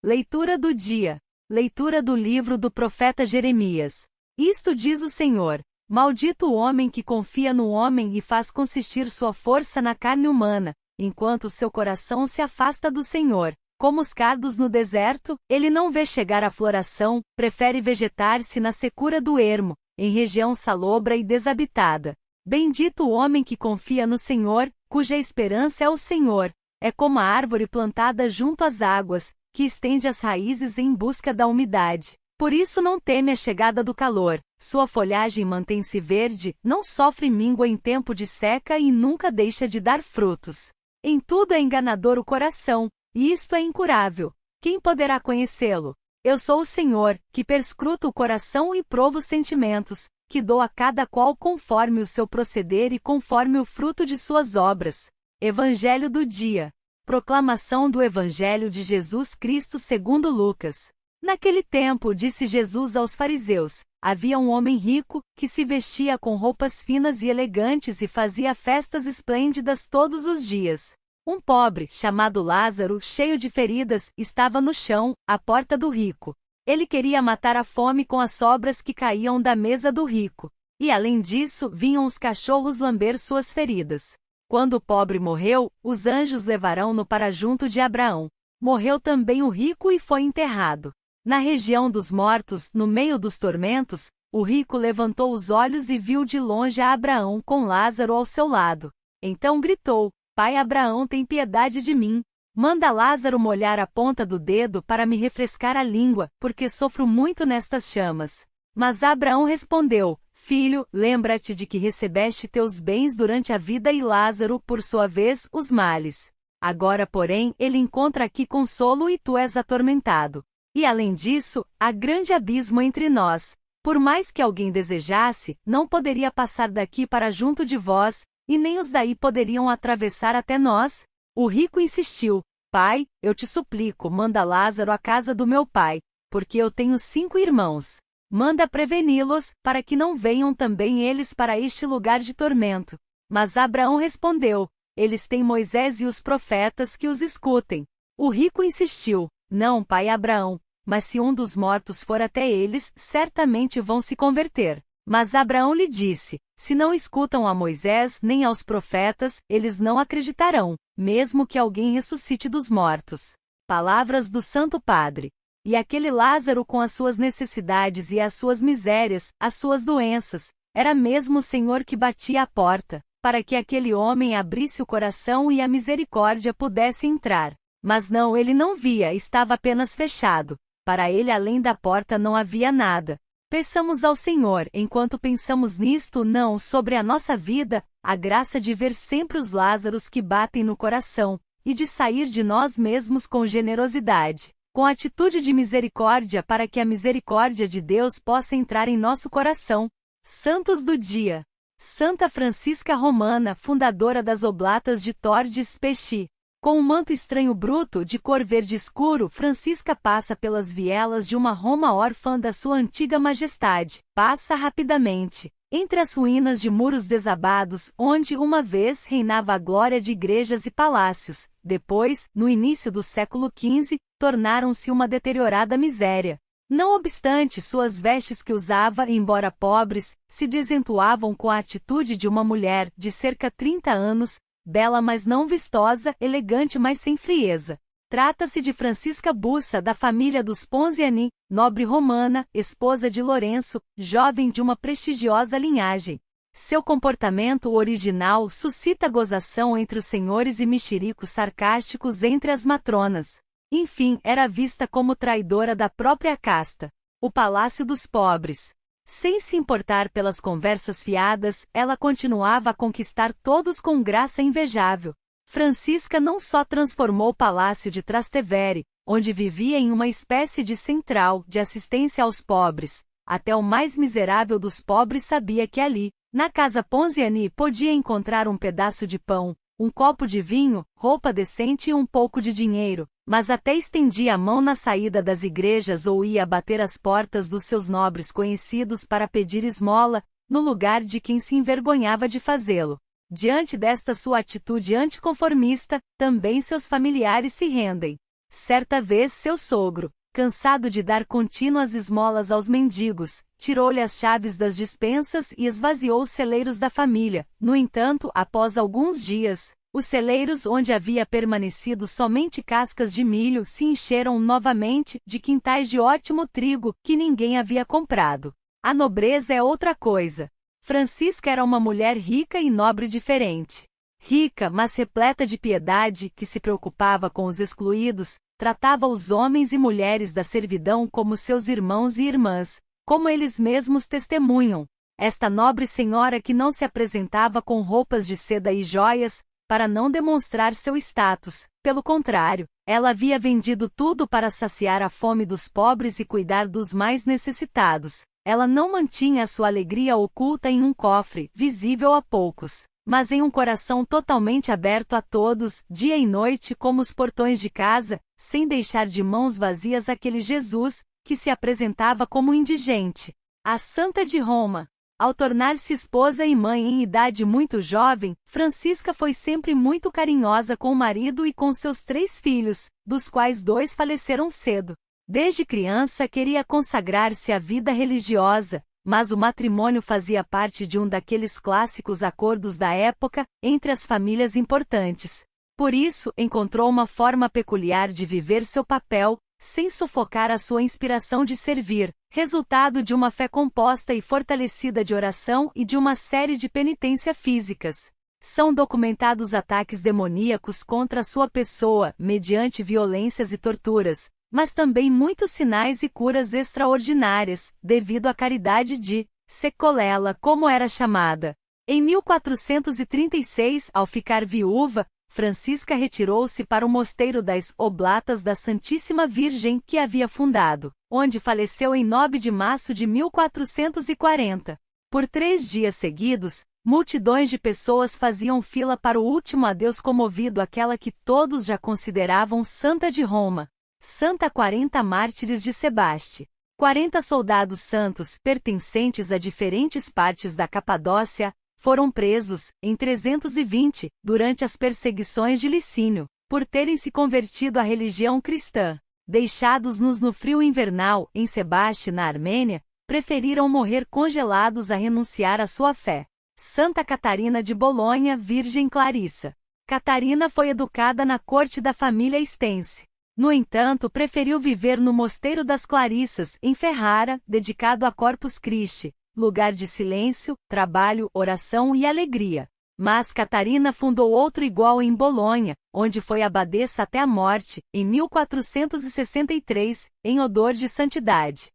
Leitura do dia. Leitura do livro do profeta Jeremias. Isto diz o Senhor: maldito o homem que confia no homem e faz consistir sua força na carne humana, enquanto seu coração se afasta do Senhor. Como os cardos no deserto, ele não vê chegar a floração, prefere vegetar-se na secura do ermo, em região salobra e desabitada. Bendito o homem que confia no Senhor, cuja esperança é o Senhor. É como a árvore plantada junto às águas, que estende as raízes em busca da umidade. Por isso não teme a chegada do calor, sua folhagem mantém-se verde, não sofre míngua em tempo de seca e nunca deixa de dar frutos. Em tudo é enganador o coração, e isto é incurável. Quem poderá conhecê-lo? Eu sou o Senhor, que perscruto o coração e provo os sentimentos, que dou a cada qual conforme o seu proceder e conforme o fruto de suas obras. Evangelho do dia. Proclamação do Evangelho de Jesus Cristo segundo Lucas. Naquele tempo disse Jesus aos fariseus: havia um homem rico, que se vestia com roupas finas e elegantes e fazia festas esplêndidas todos os dias. Um pobre, chamado Lázaro, cheio de feridas, estava no chão, à porta do rico. Ele queria matar a fome com as sobras que caíam da mesa do rico. E além disso, vinham os cachorros lamber suas feridas. Quando o pobre morreu, os anjos levarão-no para junto de Abraão. Morreu também o rico e foi enterrado. Na região dos mortos, no meio dos tormentos, o rico levantou os olhos e viu de longe a Abraão com Lázaro ao seu lado. Então gritou: Pai Abraão, tem piedade de mim. Manda Lázaro molhar a ponta do dedo para me refrescar a língua, porque sofro muito nestas chamas. Mas Abraão respondeu: Filho, lembra-te de que recebeste teus bens durante a vida e Lázaro, por sua vez, os males. Agora, porém, ele encontra aqui consolo e tu és atormentado. E além disso, há grande abismo entre nós. Por mais que alguém desejasse, não poderia passar daqui para junto de vós, e nem os daí poderiam atravessar até nós. O rico insistiu: Pai, eu te suplico, manda Lázaro à casa do meu pai, porque eu tenho 5 irmãos. Manda preveni-los, para que não venham também eles para este lugar de tormento. Mas Abraão respondeu: Eles têm Moisés e os profetas que os escutem. O rico insistiu: Não, pai Abraão, mas se um dos mortos for até eles, certamente vão se converter. Mas Abraão lhe disse: Se não escutam a Moisés nem aos profetas, eles não acreditarão, mesmo que alguém ressuscite dos mortos. Palavras do Santo Padre. E aquele Lázaro, com as suas necessidades e as suas misérias, as suas doenças, era mesmo o Senhor que batia à porta, para que aquele homem abrisse o coração e a misericórdia pudesse entrar. Mas não, ele não via, estava apenas fechado. Para ele, além da porta, não havia nada. Peçamos ao Senhor, enquanto pensamos nisto, não sobre a nossa vida, a graça de ver sempre os Lázaros que batem no coração, e de sair de nós mesmos com generosidade, com atitude de misericórdia, para que a misericórdia de Deus possa entrar em nosso coração. Santos do dia. Santa Francisca Romana, fundadora das Oblatas de Tordes Pesci. Com um manto estranho bruto, de cor verde escuro, Francisca passa pelas vielas de uma Roma órfã da sua antiga majestade. Passa rapidamente entre as ruínas de muros desabados, onde uma vez reinava a glória de igrejas e palácios. Depois, no início do século XV, tornaram-se uma deteriorada miséria. Não obstante, suas vestes que usava, embora pobres, se desentoavam com a atitude de uma mulher de cerca 30 anos, bela mas não vistosa, elegante mas sem frieza. Trata-se de Francisca Bussa, da família dos Ponziani, nobre romana, esposa de Lourenço, jovem de uma prestigiosa linhagem. Seu comportamento original suscita gozação entre os senhores e mexericos sarcásticos entre as matronas. Enfim, era vista como traidora da própria casta. O palácio dos pobres. Sem se importar pelas conversas fiadas, ela continuava a conquistar todos com graça invejável. Francisca não só transformou o palácio de Trastevere, onde vivia, em uma espécie de central de assistência aos pobres. Até o mais miserável dos pobres sabia que ali, na casa Ponziani, podia encontrar um pedaço de pão, um copo de vinho, roupa decente e um pouco de dinheiro. Mas até estendia a mão na saída das igrejas ou ia bater às portas dos seus nobres conhecidos para pedir esmola, no lugar de quem se envergonhava de fazê-lo. Diante desta sua atitude anticonformista, também seus familiares se rendem. Certa vez seu sogro, cansado de dar contínuas esmolas aos mendigos, tirou-lhe as chaves das despensas e esvaziou os celeiros da família. No entanto, após alguns dias, os celeiros onde havia permanecido somente cascas de milho se encheram novamente de quintais de ótimo trigo que ninguém havia comprado. A nobreza é outra coisa. Francisca era uma mulher rica e nobre diferente. Rica, mas repleta de piedade, que se preocupava com os excluídos, tratava os homens e mulheres da servidão como seus irmãos e irmãs, como eles mesmos testemunham. Esta nobre senhora que não se apresentava com roupas de seda e joias, para não demonstrar seu status. Pelo contrário, ela havia vendido tudo para saciar a fome dos pobres e cuidar dos mais necessitados. Ela não mantinha a sua alegria oculta em um cofre, visível a poucos, mas em um coração totalmente aberto a todos, dia e noite como os portões de casa, sem deixar de mãos vazias aquele Jesus, que se apresentava como indigente. A Santa de Roma. Ao tornar-se esposa e mãe em idade muito jovem, Francisca foi sempre muito carinhosa com o marido e com seus 3 filhos, dos quais 2 faleceram cedo. Desde criança queria consagrar-se à vida religiosa, mas o matrimônio fazia parte de um daqueles clássicos acordos da época entre as famílias importantes. Por isso, encontrou uma forma peculiar de viver seu papel, sem sufocar a sua inspiração de servir, resultado de uma fé composta e fortalecida de oração e de uma série de penitências físicas. São documentados ataques demoníacos contra sua pessoa, mediante violências e torturas, mas também muitos sinais e curas extraordinárias, devido à caridade de Secolela, como era chamada. Em 1436, ao ficar viúva, Francisca retirou-se para o mosteiro das Oblatas da Santíssima Virgem que havia fundado, onde faleceu em 9 de março de 1440. Por 3 dias seguidos, multidões de pessoas faziam fila para o último adeus comovido àquela que todos já consideravam Santa de Roma. Santa 40 Mártires de Sebaste. 40 soldados santos, pertencentes a diferentes partes da Capadócia, foram presos, em 320, durante as perseguições de Licínio, por terem se convertido à religião cristã. Deixados-nos no frio invernal, em Sebaste, na Armênia, preferiram morrer congelados a renunciar à sua fé. Santa Catarina de Bolonha, Virgem Clarissa. Catarina foi educada na corte da família Estense. No entanto, preferiu viver no Mosteiro das Clarissas, em Ferrara, dedicado a Corpus Christi, lugar de silêncio, trabalho, oração e alegria. Mas Catarina fundou outro igual em Bolonha, onde foi abadesa até a morte, em 1463, em odor de santidade.